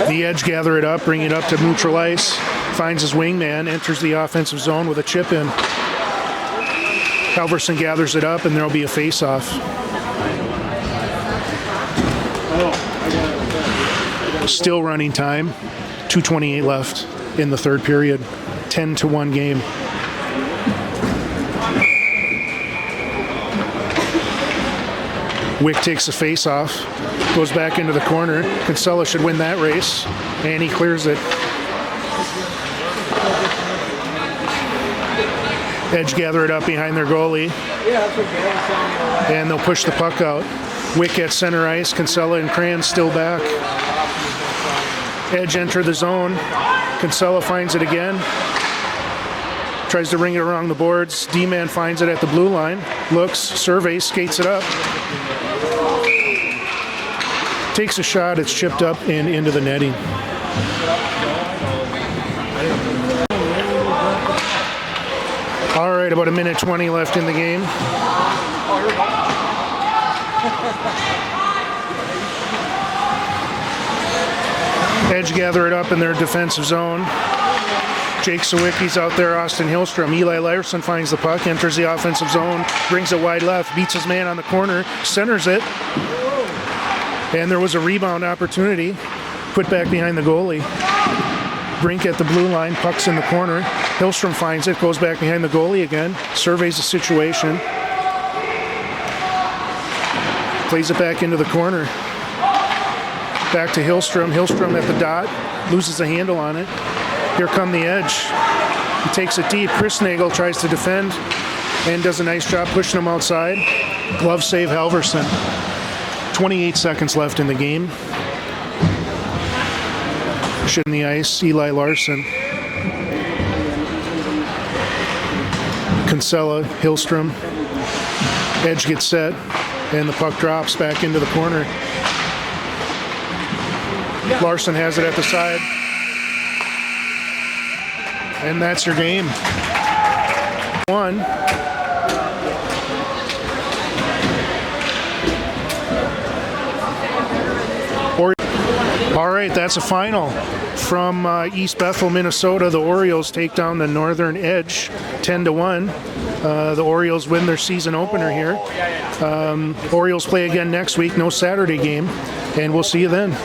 The edge gather it up, bring it up to neutral ice, finds his wingman, enters the offensive zone with a chip in. Halverson gathers it up, and there'll be a face-off. Still running time, 2:28 left in the third period, 10-1 game. Wick takes a face-off, goes back into the corner. Kinsella should win that race, and he clears it. Edge gather it up behind their goalie, and they'll push the puck out. Wick at center ice, Kinsella and Cran still back. Edge enter the zone. Kinsella finds it again. Tries to ring it around the boards. D-man finds it at the blue line. Looks, surveys, skates it up. Takes a shot, it's chipped up and into the netting. All right, about 1:20 left in the game. Edge gather it up in their defensive zone. Jake Sawicki's out there, Austin Hillstrom. Eli Larson finds the puck, enters the offensive zone, brings it wide left, beats his man on the corner, centers it. And there was a rebound opportunity, put back behind the goalie. Brink at the blue line, puck's in the corner. Hillstrom finds it, goes back behind the goalie again, surveys the situation. Plays it back into the corner. Back to Hillstrom. Hillstrom at the dot, loses the handle on it. Here come the edge. He takes it deep. Chris Nagel tries to defend and does a nice job pushing him outside. Glove save Halverson. 28 seconds left in the game. Shit in the ice, Eli Larson. Kinsella, Hillstrom. Edge gets set, and the puck drops back into the corner. Larson has it at the side. And that's your game. 1. All right, that's a final. From East Bethel, Minnesota, the Orioles take down the Northern Edge 10-1. The Orioles win their season opener here. Orioles play again next week, no Saturday game, and we'll see you then.